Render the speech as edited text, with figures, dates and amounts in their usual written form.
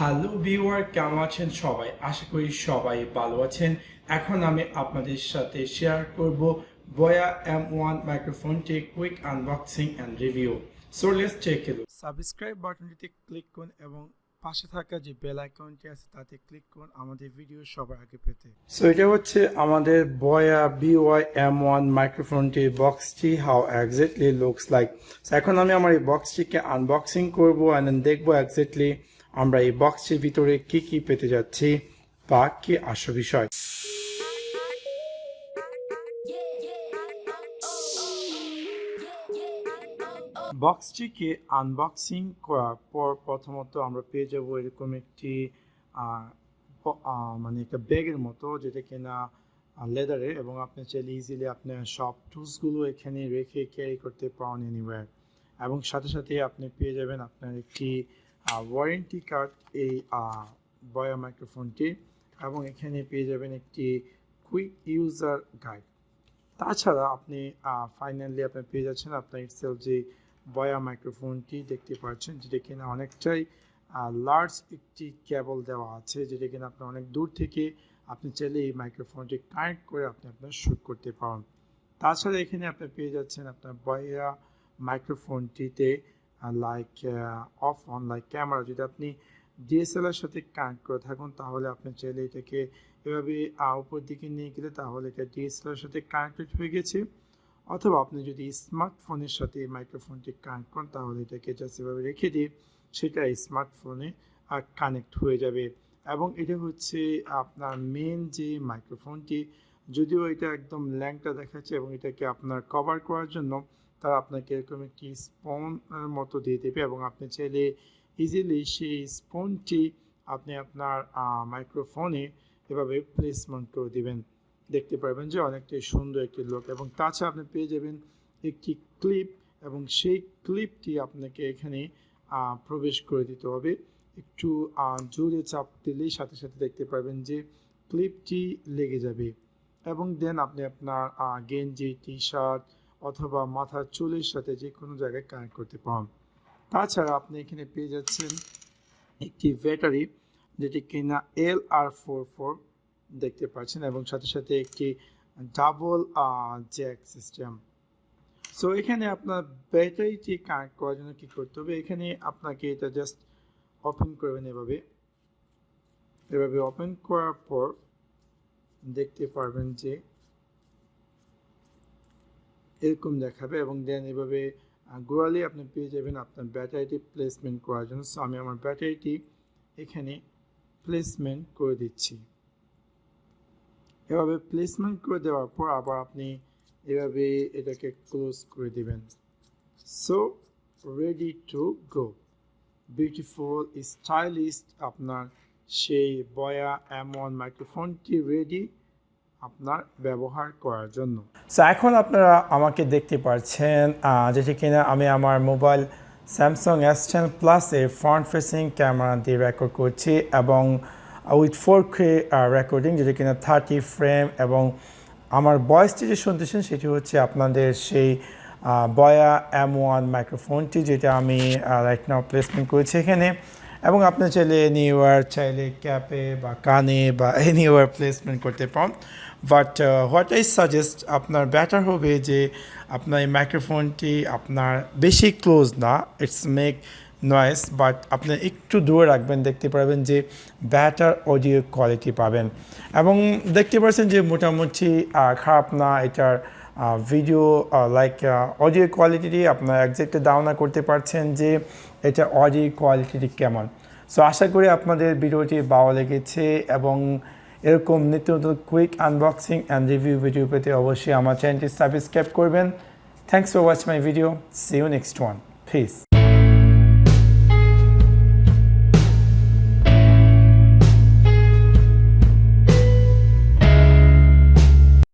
Hello viewer, কেমন আছেন সবাই? আশা করি সবাই ভালো আছেন। এখন আমি আপনাদের সাথে শেয়ার করব BOYA M1 মাইক্রোফোনটি quick unboxing and review. So let's check it. Subscribe বাটনটিতে ক্লিক করুন এবং পাশে থাকা যে বেল আইকনটি আছে তাতে ক্লিক করুন আমাদের ভিডিও সবার আগে পেতে। সো এটা হচ্ছে আমাদের BOYA BY-M1 মাইক্রোফোনটির বক্সটি, how exactly looks like. So এখন আমি আমার এই বক্সটিকে আনবক্সিং করব এন্ড দেন দেখবো এক্স্যাক্টলি আমরা এই বক্সের ভিতরে কি কি পেতে যাচ্ছি বা কি আসল বিষয়। বক্সটিকে আনবক্সিং করার পর প্রথমত আমরা পেয়ে যাব এরকম একটি মানে একটা ব্যাগের মতো, যেটা কিনা লেদারের, এবং আপনি চাইলে ইজিলি আপনার সব টুলসগুলো এখানে রেখে ক্যারি করতে পারেন এনিওয়্যার। এবং সাথে সাথে আপনি পেয়ে যাবেন আপনার একটি ওয়ারেন্টি কার্ড এই BOYA মাইক্রোফোনটি, এবং এখানে পেয়ে যাবেন একটি কুইক ইউজার গাইড। তাছাড়া আপনি ফাইনালি আপনি পেয়ে যাচ্ছেন আপনার ইটসেলফ যে BOYA মাইক্রোফোনটি দেখতে পাচ্ছেন, যেটা কিনা অনেকটাই লার্জ একটি কেবল দেওয়া আছে, যেটা কিনা আপনি অনেক দূর থেকে আপনি চাইলে এই মাইক্রোফোনটি কানেক্ট করে আপনি আপনার শ্যুট করতে পারেন। তাছাড়া এখানে আপনি পেয়ে যাচ্ছেন আপনার BOYA মাইক্রোফোনটিতে like off on like camera, যদি আপনি DSLR সাথে কানেক্ট করে থাকুন তাহলে আপনি চাইলে এটাকে এভাবে উপর দিকে নিয়ে গেলে তাহলে এটা DSLR সাথে কানেক্টেড হয়ে গেছে, অথবা আপনি যদি স্মার্টফোনের সাথে এই মাইক্রোফোনটি কানেক্ট করেন তাহলে এটাকে জাস্ট এভাবে রেখে দিয়ে সেটা স্মার্টফোনে কানেক্ট হয়ে যাবে। এবং এটা হচ্ছে আপনার মেন যে মাইক্রোফোনটি, যদিও এটা একদম ল্যাংটা দেখাচ্ছে, এবং এটাকে আপনার কভার করার জন্য তারা আপনাকে এরকম একটি স্পন মতো দিয়ে দেবে, এবং আপনি চাইলে ইজিলি সেই স্পনটি আপনি আপনার মাইক্রোফোনে এভাবে প্লেসমেন্ট করে দিবেন। দেখতে পারবেন যে অনেকটাই সুন্দর একটি লুক। এবং তাছাড়া আপনি পেয়ে যাবেন একটি ক্লিপ, এবং সেই ক্লিপটি আপনাকে এখানে প্রবেশ করে দিতে হবে। একটু জোরে চাপ দিলেই সাথে সাথে দেখতে পারবেন যে ক্লিপটি লেগে যাবে, এবং দেন আপনি আপনার গেঞ্জি, টি শার্ট অথবা মাথার চুলের সাথে যে কোনো জায়গায় কানেক্ট করতে পারেন। তাছাড়া আপনি এখানে পেয়ে যাচ্ছেন একটি ব্যাটারি, যেটি কিনা LR44 দেখতে পাচ্ছেন, এবং সাথে সাথে একটি ডাবল জ্যাক সিস্টেম। সো এখানে আপনার ব্যাটারিটি কানেক্ট করার জন্য কী করতে হবে, এখানে আপনাকে এটা জাস্ট ওপেন করবেন। এভাবে ওপেন করার পর দেখতে পারবেন যে এরকম দেখাবে, এবং দেন এভাবে ঘোরালে আপনি পেয়ে যাবেন আপনার ব্যাটারিটি প্লেসমেন্ট করার জন্য। সো আমি আমার ব্যাটারিটি এখানে প্লেসমেন্ট করে দিচ্ছি। এভাবে প্লেসমেন্ট করে দেওয়ার পর আবার আপনি এভাবে এটাকে ক্লোজ করে দিবেন। So ready to go. Beautiful stylish আপনার সেই BOYA M1 মাইক্রোফোনটি রেডি আপনার ব্যবহার করার জন্য। সো এখন আপনারা আমাকে দেখতে পাচ্ছেন যেটি কিনা আমি আমার মোবাইল স্যামসাং S10 Plus এর ফ্রন্ট ফেসিং ক্যামেরা দিয়ে রেকর্ড করছি, এবং উইথ 4K রেকর্ডিং, যেটা কিনা 30 ফ্রেম, এবং আমার ভয়েসটি যে শুনতেছেন সেটি হচ্ছে আপনাদের সেই BOYA M1 মাইক্রোফোনটি, যেটা আমি রাইট নাও প্লেসমেন্ট করেছি এখানে। এবং আপনি চাইলে এনিওয়্যার, চাইলে ক্যাপে বা কানে বা এনিওয়্যার প্লেসমেন্ট করতে পারেন। বাট হোয়াট আই সাজেস্ট, আপনার বেটার হবে যে আপনার এই মাইক্রোফোনটি আপনার বেশি ক্লোজ না, ইটস মেক নয়েস, বাট আপনি একটু দূরে রাখবেন, দেখতে পারবেন যে বেটার অডিও কোয়ালিটি পাবেন। এবং দেখতে পাচ্ছেন যে মোটামুটি খারাপ না এটার ভিডিও, লাইক অডিও কোয়ালিটি আপনার একজ্যাক্টলি ধারণা করতে পারছেন যে এটা অডিও কোয়ালিটি কেমন। সো আশা করি আপনাদের ভিডিওটি ভালো লেগেছে, এবং এরকম নিত্য নতুন quick unboxing and review video পেতে অবশ্যই আমার চ্যানেলটি সাবস্ক্রাইব করবেন। Thanks for watching my video. See you next one. Piece.